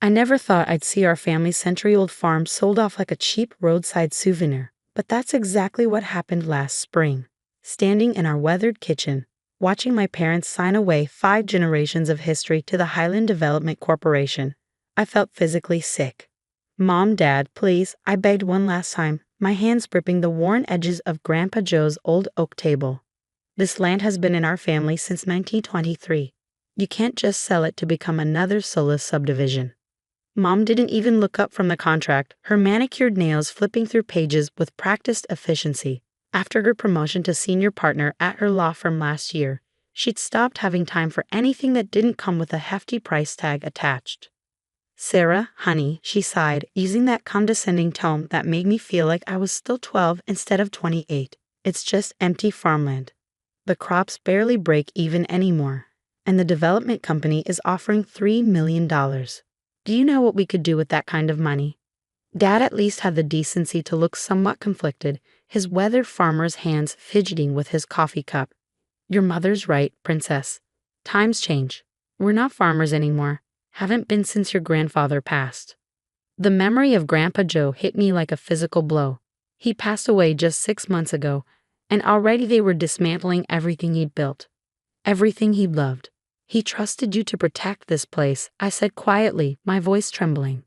I never thought I'd see our family's century-old farm sold off like a cheap roadside souvenir, but that's exactly what happened last spring. Standing in our weathered kitchen, watching my parents sign away 5 generations of history to the Highland Development Corporation, I felt physically sick. "Mom, Dad, please," I begged one last time, my hands gripping the worn edges of Grandpa Joe's old oak table. "This land has been in our family since 1923. You can't just sell it to become another soulless subdivision." Mom didn't even look up from the contract, her manicured nails flipping through pages with practiced efficiency. After her promotion to senior partner at her law firm last year, she'd stopped having time for anything that didn't come with a hefty price tag attached. "Sarah, honey," she sighed, using that condescending tone that made me feel like I was still 12 instead of 28. "It's just empty farmland. The crops barely break even anymore, and the development company is offering $3 million. Do you know what we could do with that kind of money?" Dad at least had the decency to look somewhat conflicted, his weathered farmer's hands fidgeting with his coffee cup. "Your mother's right, Princess. Times change. We're not farmers anymore. Haven't been since your grandfather passed." The memory of Grandpa Joe hit me like a physical blow. He passed away just 6 months ago, and already they were dismantling everything he'd built. Everything he loved. "He trusted you to protect this place," I said quietly, my voice trembling.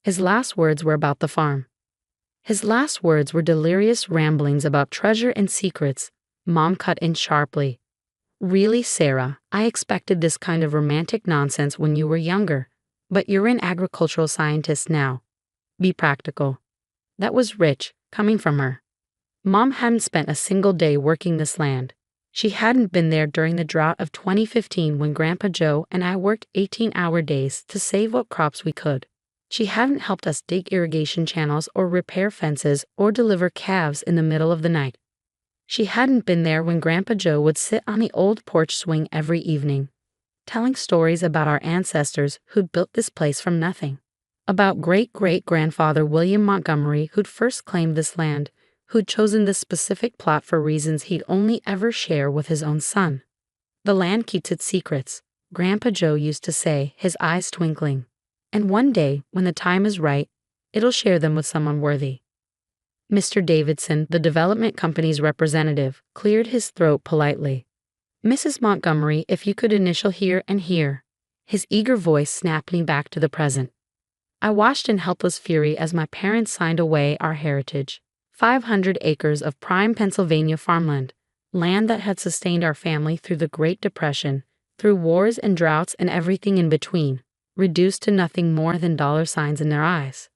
His last words were about the farm. His last words were delirious ramblings about treasure and secrets. Mom cut in sharply. "Really, Sarah, I expected this kind of romantic nonsense when you were younger, but you're an agricultural scientist now. Be practical." That was rich, coming from her. Mom hadn't spent a single day working this land. She hadn't been there during the drought of 2015 when Grandpa Joe and I worked 18-hour days to save what crops we could. She hadn't helped us dig irrigation channels or repair fences or deliver calves in the middle of the night. She hadn't been there when Grandpa Joe would sit on the old porch swing every evening, telling stories about our ancestors who'd built this place from nothing. About great-great-grandfather William Montgomery, who'd first claimed this land, who'd chosen this specific plot for reasons he'd only ever share with his own son. "The land keeps its secrets," Grandpa Joe used to say, his eyes twinkling. "And one day, when the time is right, it'll share them with someone worthy." Mr. Davidson, the development company's representative, cleared his throat politely. "Mrs. Montgomery, if you could initial here and here." His eager voice snapped me back to the present. I watched in helpless fury as my parents signed away our heritage. 500 acres of prime Pennsylvania farmland, land that had sustained our family through the Great Depression, through wars and droughts and everything in between, reduced to nothing more than dollar signs in their eyes.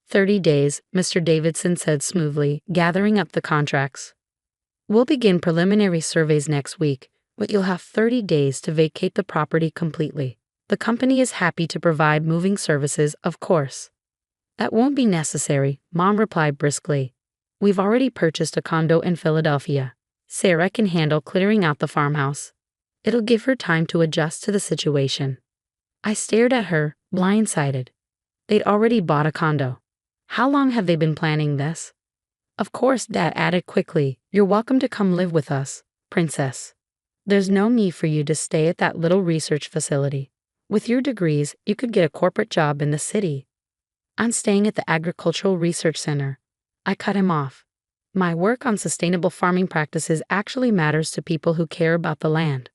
30 days, Mr. Davidson said smoothly, gathering up the contracts. "We'll begin preliminary surveys next week, but you'll have 30 days to vacate the property completely. The company is happy to provide moving services, of course." "That won't be necessary," Mom replied briskly. "We've already purchased a condo in Philadelphia. Sarah can handle clearing out the farmhouse. It'll give her time to adjust to the situation." I stared at her, blindsided. They'd already bought a condo. How long had they been planning this? "Of course," Dad added quickly, "you're welcome to come live with us, Princess. There's no need for you to stay at that little research facility. With your degrees, you could get a corporate job in the city." "I'm staying at the Agricultural Research Center." I cut him off. "My work on sustainable farming practices actually matters to people who care about the land."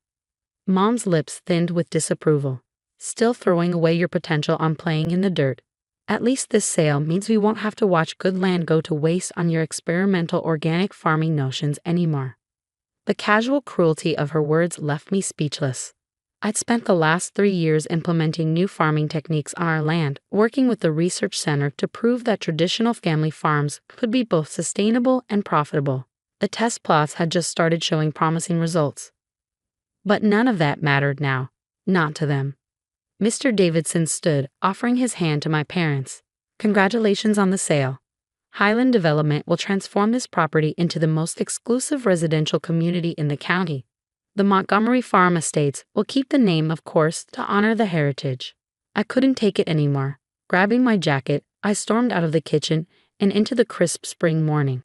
Mom's lips thinned with disapproval. "Still throwing away your potential on playing in the dirt. At least this sale means we won't have to watch good land go to waste on your experimental organic farming notions anymore." The casual cruelty of her words left me speechless. I'd spent the last 3 years implementing new farming techniques on our land, working with the research center to prove that traditional family farms could be both sustainable and profitable. The test plots had just started showing promising results. But none of that mattered now. Not to them. Mr. Davidson stood, offering his hand to my parents. "Congratulations on the sale. Highland Development will transform this property into the most exclusive residential community in the county. The Montgomery Farm Estates will keep the name, of course, to honor the heritage." I couldn't take it anymore. Grabbing my jacket, I stormed out of the kitchen and into the crisp spring morning.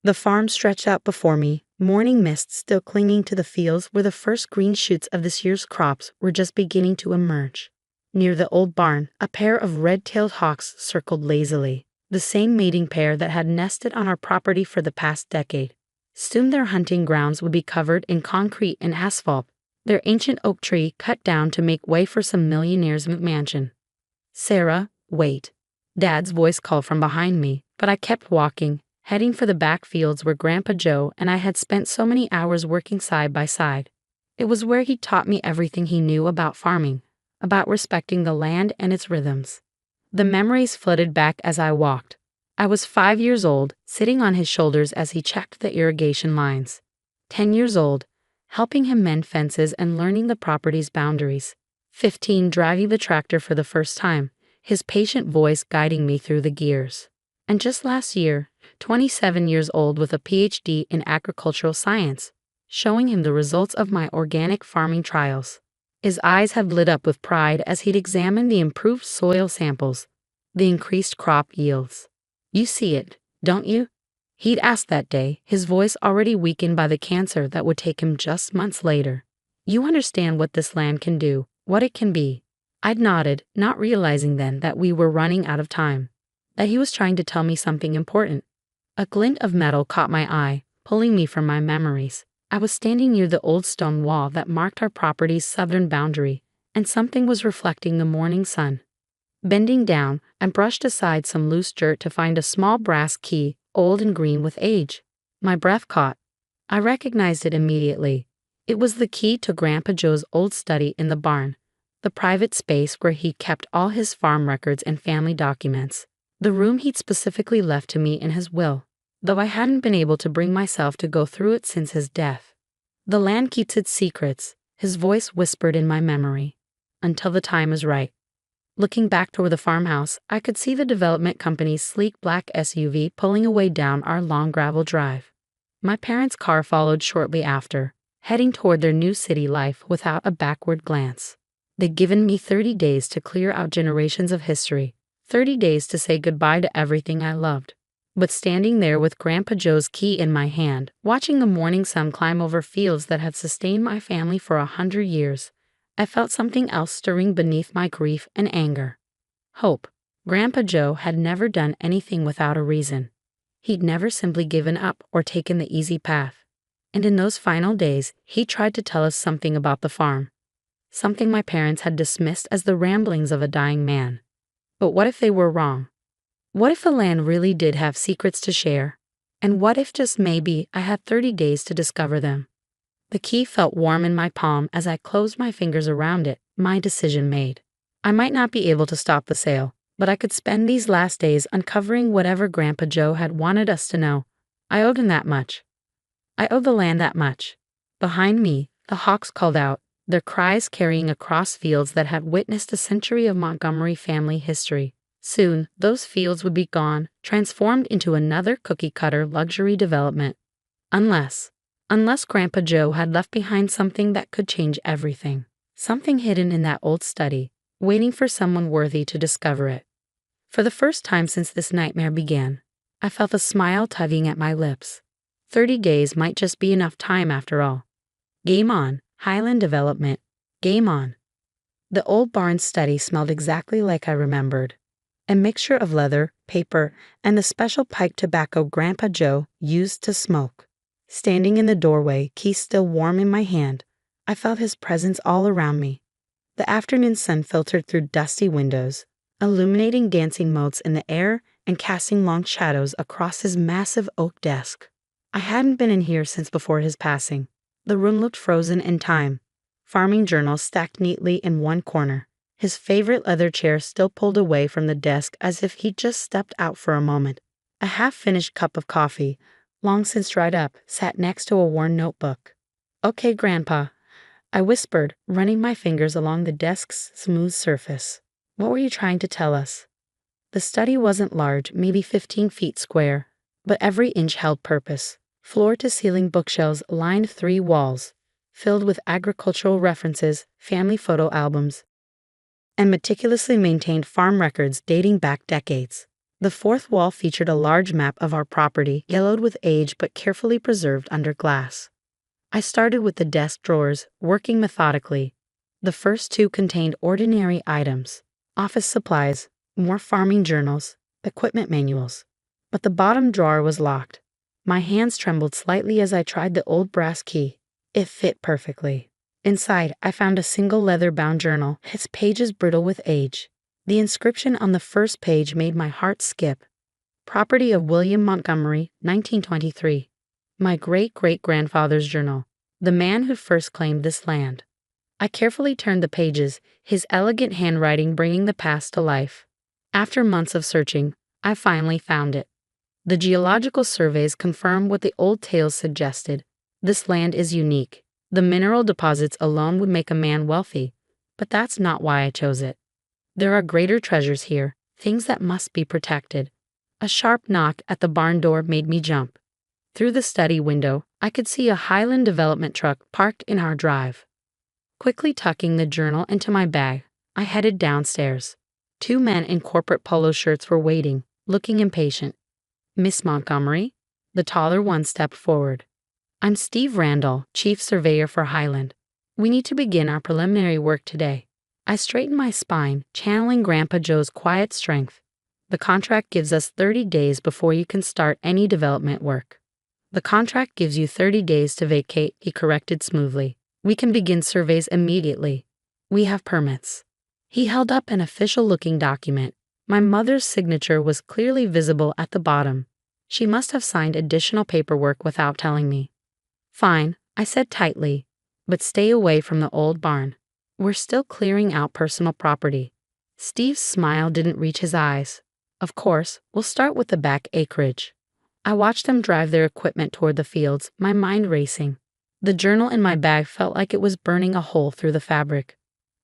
The farm stretched out before me, morning mist still clinging to the fields where the first green shoots of this year's crops were just beginning to emerge. Near the old barn, a pair of red-tailed hawks circled lazily, the same mating pair that had nested on our property for the past decade. Soon their hunting grounds would be covered in concrete and asphalt, their ancient oak tree cut down to make way for some millionaire's mansion. "Sarah, wait." Dad's voice called from behind me, but I kept walking, heading for the back fields where Grandpa Joe and I had spent so many hours working side by side. It was where he taught me everything he knew about farming, about respecting the land and its rhythms. The memories flooded back as I walked. I was 5 years old, sitting on his shoulders as he checked the irrigation lines. 10 years old, helping him mend fences and learning the property's boundaries. 15, driving the tractor for the first time, his patient voice guiding me through the gears. And just last year, 27 years old with a PhD in agricultural science, showing him the results of my organic farming trials. His eyes had lit up with pride as he'd examined the improved soil samples, the increased crop yields. "You see it, don't you?" He'd asked that day, his voice already weakened by the cancer that would take him just months later. "You understand what this land can do, what it can be?" I'd nodded, not realizing then that we were running out of time, that he was trying to tell me something important. A glint of metal caught my eye, pulling me from my memories. I was standing near the old stone wall that marked our property's southern boundary, and something was reflecting the morning sun. Bending down, I brushed aside some loose dirt to find a small brass key, old and green with age. My breath caught. I recognized it immediately. It was the key to Grandpa Joe's old study in the barn, the private space where he kept all his farm records and family documents, the room he'd specifically left to me in his will, though I hadn't been able to bring myself to go through it since his death. "The land keeps its secrets," his voice whispered in my memory, "until the time is right." Looking back toward the farmhouse, I could see the development company's sleek black SUV pulling away down our long gravel drive. My parents' car followed shortly after, heading toward their new city life without a backward glance. They'd given me 30 days to clear out generations of history, 30 days to say goodbye to everything I loved. But standing there with Grandpa Joe's key in my hand, watching the morning sun climb over fields that had sustained my family for 100 years, I felt something else stirring beneath my grief and anger. Hope. Grandpa Joe had never done anything without a reason. He'd never simply given up or taken the easy path. And in those final days, he tried to tell us something about the farm. Something my parents had dismissed as the ramblings of a dying man. But what if they were wrong? What if the land really did have secrets to share? And what if just maybe I had 30 days to discover them? The key felt warm in my palm as I closed my fingers around it, my decision made. I might not be able to stop the sale, but I could spend these last days uncovering whatever Grandpa Joe had wanted us to know. I owed him that much. I owed the land that much. Behind me, the hawks called out, their cries carrying across fields that had witnessed a century of Montgomery family history. Soon, those fields would be gone, transformed into another cookie-cutter luxury development. Unless Grandpa Joe had left behind something that could change everything. Something hidden in that old study, waiting for someone worthy to discover it. For the first time since this nightmare began, I felt a smile tugging at my lips. 30 days might just be enough time after all. Game on, Highland Development. Game on. The old barn study smelled exactly like I remembered. A mixture of leather, paper, and the special pipe tobacco Grandpa Joe used to smoke. Standing in the doorway, key still warm in my hand, I felt his presence all around me. The afternoon sun filtered through dusty windows, illuminating dancing motes in the air and casting long shadows across his massive oak desk. I hadn't been in here since before his passing. The room looked frozen in time. Farming journals stacked neatly in one corner. His favorite leather chair still pulled away from the desk as if he'd just stepped out for a moment. A half-finished cup of coffee, long since dried up, sat next to a worn notebook. "Okay, Grandpa," I whispered, running my fingers along the desk's smooth surface. "What were you trying to tell us?" The study wasn't large, maybe 15 feet square, but every inch held purpose. Floor-to-ceiling bookshelves lined 3 walls, filled with agricultural references, family photo albums, and meticulously maintained farm records dating back decades. The 4th wall featured a large map of our property, yellowed with age but carefully preserved under glass. I started with the desk drawers, working methodically. The first two contained ordinary items, office supplies, more farming journals, equipment manuals. But the bottom drawer was locked. My hands trembled slightly as I tried the old brass key. It fit perfectly. Inside, I found a single leather-bound journal, its pages brittle with age. The inscription on the first page made my heart skip. Property of William Montgomery, 1923. My great-great-grandfather's journal. The man who first claimed this land. I carefully turned the pages, his elegant handwriting bringing the past to life. After months of searching, I finally found it. The geological surveys confirm what the old tales suggested. This land is unique. The mineral deposits alone would make a man wealthy, but that's not why I chose it. There are greater treasures here, things that must be protected. A sharp knock at the barn door made me jump. Through the study window, I could see a Highland development truck parked in our drive. Quickly tucking the journal into my bag, I headed downstairs. Two men in corporate polo shirts were waiting, looking impatient. Miss Montgomery? The taller one stepped forward. I'm Steve Randall, Chief Surveyor for Highland. We need to begin our preliminary work today. I straightened my spine, channeling Grandpa Joe's quiet strength. The contract gives us 30 days before you can start any development work. The contract gives you 30 days to vacate, he corrected smoothly. We can begin surveys immediately. We have permits. He held up an official-looking document. My mother's signature was clearly visible at the bottom. She must have signed additional paperwork without telling me. Fine, I said tightly, but stay away from the old barn. We're still clearing out personal property. Steve's smile didn't reach his eyes. Of course, we'll start with the back acreage. I watched them drive their equipment toward the fields, my mind racing. The journal in my bag felt like it was burning a hole through the fabric.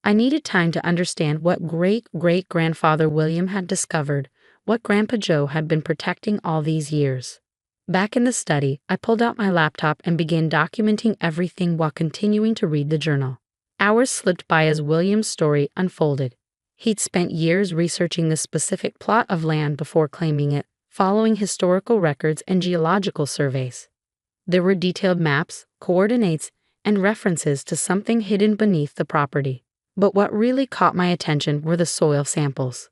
I needed time to understand what great-great-grandfather William had discovered, what Grandpa Joe had been protecting all these years. Back in the study, I pulled out my laptop and began documenting everything while continuing to read the journal. Hours slipped by as William's story unfolded. He'd spent years researching the specific plot of land before claiming it, following historical records and geological surveys. There were detailed maps, coordinates, and references to something hidden beneath the property. But what really caught my attention were the soil samples.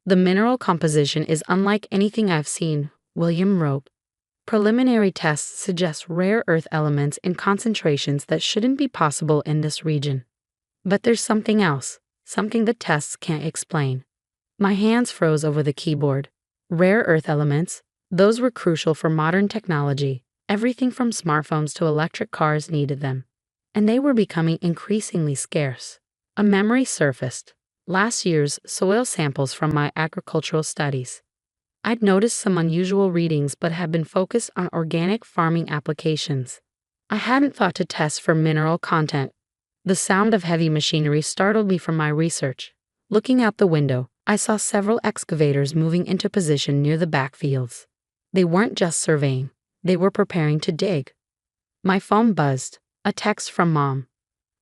The mineral composition is unlike anything I've seen, William wrote. Preliminary tests suggest rare earth elements in concentrations that shouldn't be possible in this region. But there's something else, something the tests can't explain. My hands froze over the keyboard. Rare earth elements, those were crucial for modern technology. Everything from smartphones to electric cars needed them. And they were becoming increasingly scarce. A memory surfaced. Last year's soil samples from my agricultural studies. I'd noticed some unusual readings but had been focused on organic farming applications. I hadn't thought to test for mineral content. The sound of heavy machinery startled me from my research. Looking out the window, I saw several excavators moving into position near the backfields. They weren't just surveying, they were preparing to dig. My phone buzzed, a text from Mom.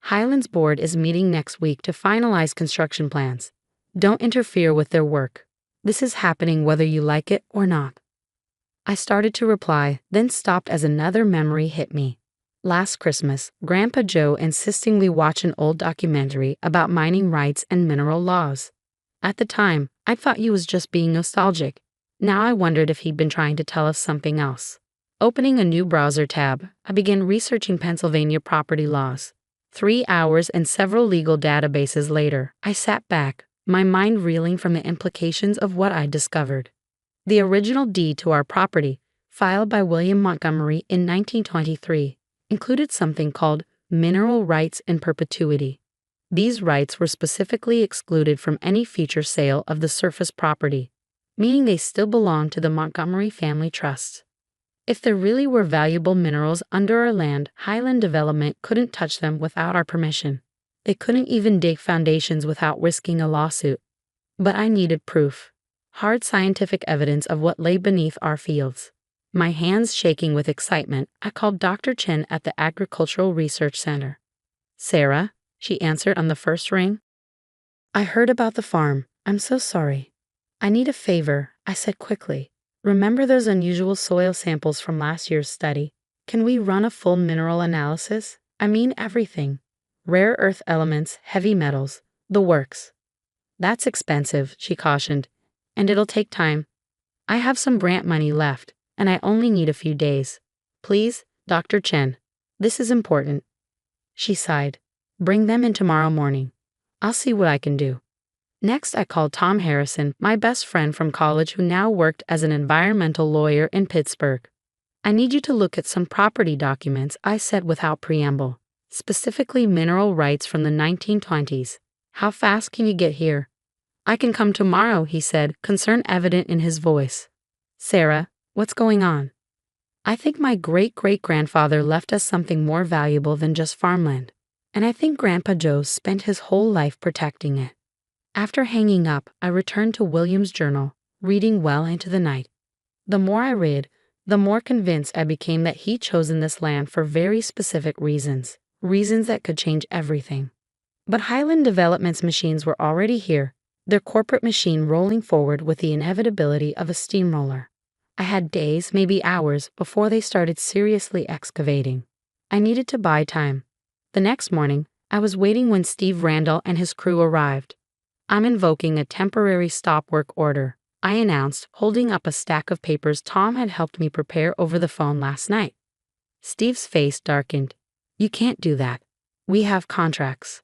Highland's board is meeting next week to finalize construction plans. Don't interfere with their work. This is happening whether you like it or not. I started to reply, then stopped as another memory hit me. Last Christmas, Grandpa Joe insisted we watch an old documentary about mining rights and mineral laws. At the time, I thought he was just being nostalgic. Now I wondered if he'd been trying to tell us something else. Opening a new browser tab, I began researching Pennsylvania property laws. 3 hours and several legal databases later, I sat back, my mind reeling from the implications of what I'd discovered. The original deed to our property, filed by William Montgomery in 1923, included something called mineral rights in perpetuity. These rights were specifically excluded from any future sale of the surface property, meaning they still belonged to the Montgomery family trust. If there really were valuable minerals under our land, Highland Development couldn't touch them without our permission. They couldn't even dig foundations without risking a lawsuit. But I needed proof. Hard scientific evidence of what lay beneath our fields. My hands shaking with excitement, I called Dr. Chen at the Agricultural Research Center. Sarah, she answered on the first ring. I heard about the farm. I'm so sorry. I need a favor, I said quickly. Remember those unusual soil samples from last year's study? Can we run a full mineral analysis? I mean everything. Rare earth elements, heavy metals, the works. That's expensive, she cautioned. And it'll take time. I have some grant money left, and I only need a few days. Please, Dr. Chen. This is important. She sighed. Bring them in tomorrow morning. I'll see what I can do. Next, I called Tom Harrison, my best friend from college who now worked as an environmental lawyer in Pittsburgh. I need you to look at some property documents, I said without preamble, specifically mineral rights from the 1920s. How fast can you get here? I can come tomorrow, he said, concern evident in his voice. Sarah, what's going on? I think my great-great-grandfather left us something more valuable than just farmland, and I think Grandpa Joe spent his whole life protecting it. After hanging up, I returned to William's journal, reading well into the night. The more I read, the more convinced I became that he'd chosen this land for very specific reasons that could change everything. But Highland Development's machines were already here, their corporate machine rolling forward with the inevitability of a steamroller. I had days, maybe hours, before they started seriously excavating. I needed to buy time. The next morning, I was waiting when Steve Randall and his crew arrived. I'm invoking a temporary stop work order, I announced, holding up a stack of papers Tom had helped me prepare over the phone last night. Steve's face darkened. You can't do that. We have contracts.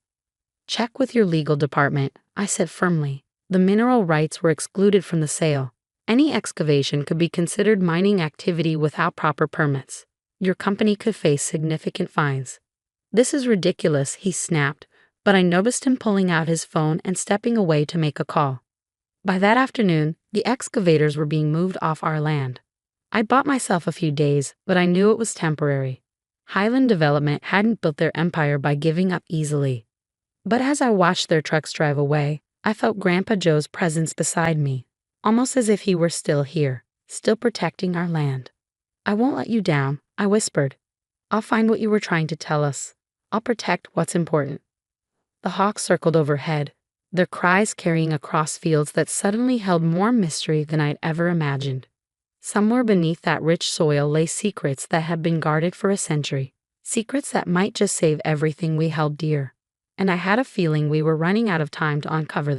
Check with your legal department, I said firmly. The mineral rights were excluded from the sale. Any excavation could be considered mining activity without proper permits. Your company could face significant fines. This is ridiculous, he snapped, but I noticed him pulling out his phone and stepping away to make a call. By that afternoon, the excavators were being moved off our land. I bought myself a few days, but I knew it was temporary. Highland Development hadn't built their empire by giving up easily. But as I watched their trucks drive away, I felt Grandpa Joe's presence beside me, almost as if he were still here, still protecting our land. I won't let you down, I whispered. I'll find what you were trying to tell us. I'll protect what's important. The hawks circled overhead, their cries carrying across fields that suddenly held more mystery than I'd ever imagined. Somewhere beneath that rich soil lay secrets that had been guarded for a century, secrets that might just save everything we held dear. And I had a feeling we were running out of time to uncover them.